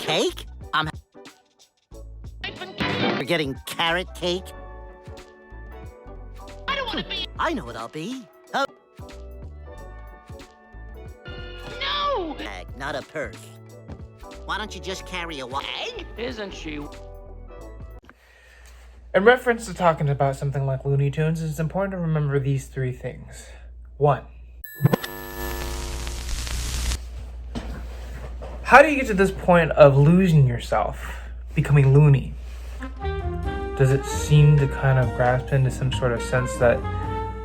Cake? You're getting carrot cake? I don't want to be. I know what I'll be. A No! bag, not a purse. Why don't you just carry a bag? Isn't she? In reference to talking about something like Looney Tunes, it's important to remember these three things. 1. How do you get to this point of losing yourself, becoming loony? Does it seem to kind of grasp into some sort of sense that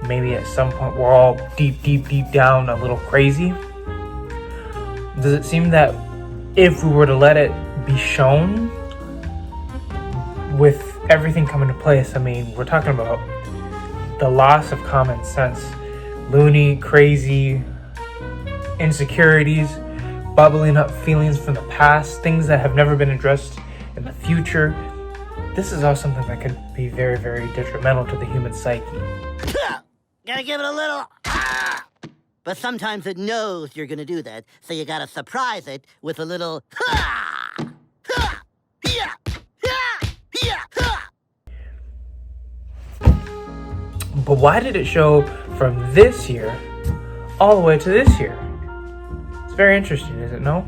maybe at some point we're all deep down a little crazy? Does it seem that if we were to let it be shown, with everything coming to place, I mean, we're talking about the loss of common sense, loony, crazy, insecurities, bubbling up feelings from the past, things that have never been addressed in the future. This is all something that could be very, very detrimental to the human psyche. Gotta give it a little. But sometimes it knows you're gonna do that, so you gotta surprise it with a little. But why did it show from this year all the way to this year? It's very interesting, is it no?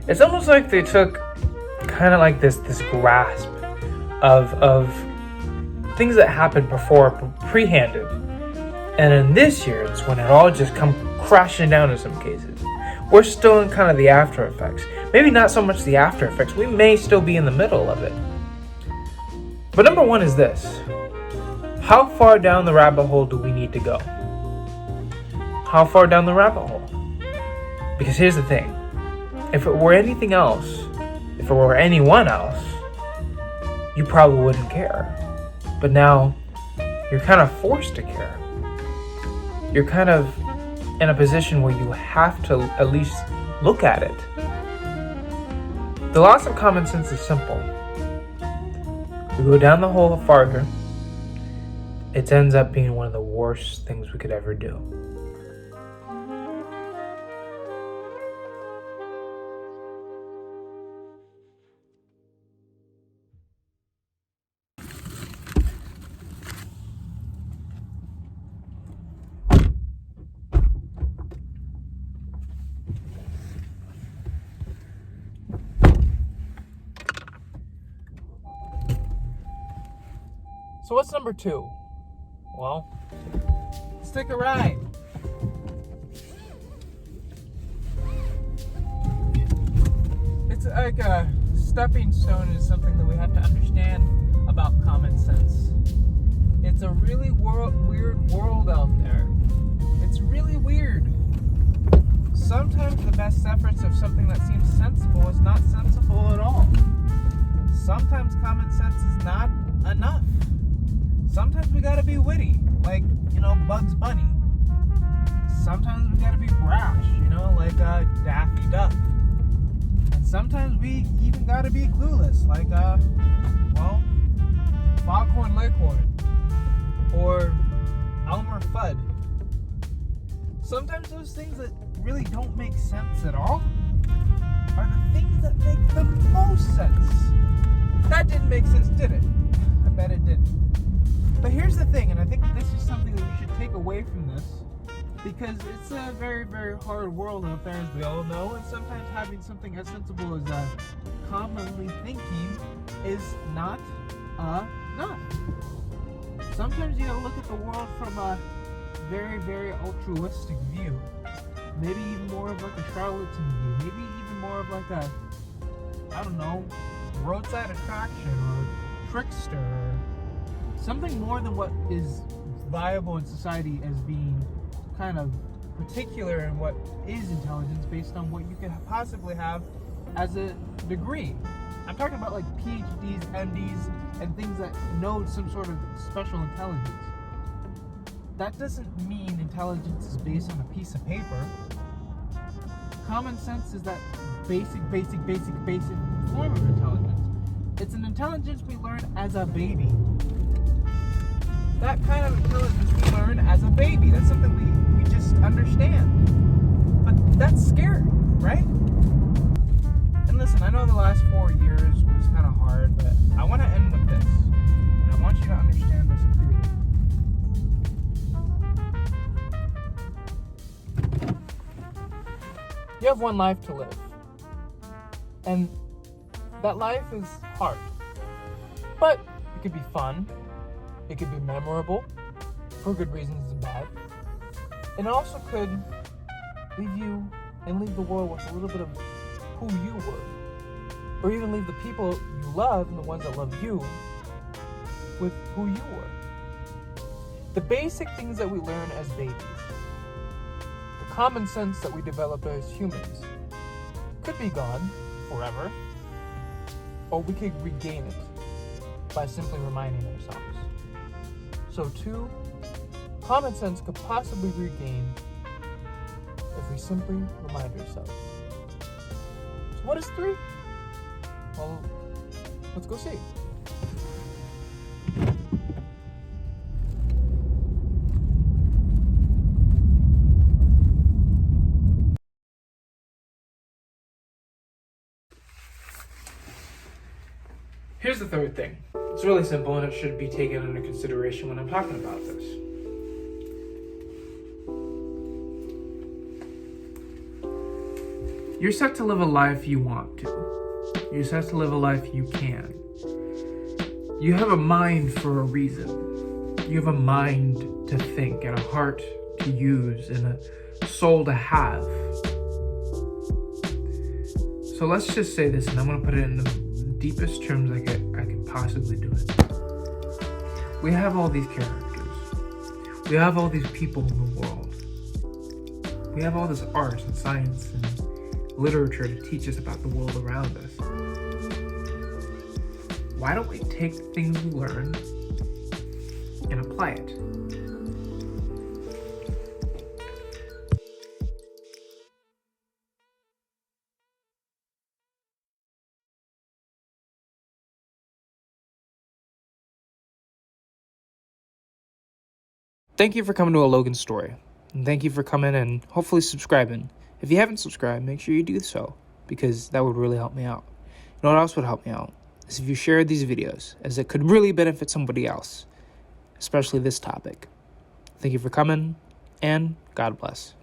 It's almost like they took kind of like this grasp of things that happened before, pre-handed. And in this year, it's when it all just come crashing down in some cases. We're still in kind of the after effects. Maybe not so much the after effects. We may still be in the middle of it. But number 1 is this. How far down the rabbit hole do we need to go? How far down the rabbit hole? Because here's the thing. If it were anything else, if it were anyone else, you probably wouldn't care. But now, you're kind of forced to care. You're kind of in a position where you have to at least look at it. The loss of common sense is simple. We go down the hole farther, it ends up being one of the worst things we could ever do. So what's number 2? Well, let's take a ride. It's like a stepping stone is something that we have to understand about common sense. It's a really weird world out there. It's really weird. Sometimes the best efforts of something that seems sensible is not sensible at all. Sometimes common sense is not enough. Sometimes we gotta be witty, like, Bugs Bunny. Sometimes we gotta be brash, like Daffy Duck. And sometimes we even gotta be clueless, like, Foghorn Leghorn. Or Elmer Fudd. Sometimes those things that really don't make sense at all are the things that make the most sense. That didn't make sense, did it? I bet it didn't. But here's the thing, and I think this is something that we should take away from this, because it's a very, very hard world out there, as we all know, and sometimes having something as sensible as commonly thinking is not enough. Sometimes you gotta look at the world from a very, very altruistic view. Maybe even more of like a charlatan view. Maybe even more of like a, roadside attraction or trickster or something more than what is viable in society as being kind of particular in what is intelligence based on what you could possibly have as a degree. I'm talking about like PhDs, MDs, and things that know some sort of special intelligence. That doesn't mean intelligence is based on a piece of paper. Common sense is that basic form of intelligence. It's an intelligence we learn as a baby. That kind of intelligence we learn as a baby. That's something we just understand. But that's scary, right? And And listen, I know the last 4 years was kind of hard, but I want to end with this. And I want you to understand this clearly. You have one life to live. And that life is hard. But it could be fun. It could be memorable. For good reasons and bad. And it also could leave you and leave the world with a little bit of who you were. Or even leave the people you love and the ones that love you with who you were. The basic things that we learn as babies, the common sense that we develop as humans, could be gone forever, or we could regain it by simply reminding ourselves. So too, common sense could possibly regain if we simply remind ourselves. So what is 3? Well, let's go see. Here's the third thing. It's really simple and it should be taken under consideration when I'm talking about this. You're set to live a life you want to. You're set to live a life you can. You have a mind for a reason. You have a mind to think and a heart to use and a soul to have. So let's just say this, and I'm going to put it in the deepest terms I could possibly do it. We have all these characters. We have all these people in the world. We have all this art and science and literature to teach us about the world around us. Why don't we take the things we learn and apply it? Thank you for coming to A Logan Story. And thank you for coming and hopefully subscribing. If you haven't subscribed, make sure you do so, because that would really help me out. You know what else would help me out? Is if you shared these videos, as it could really benefit somebody else, especially this topic. Thank you for coming, and God bless.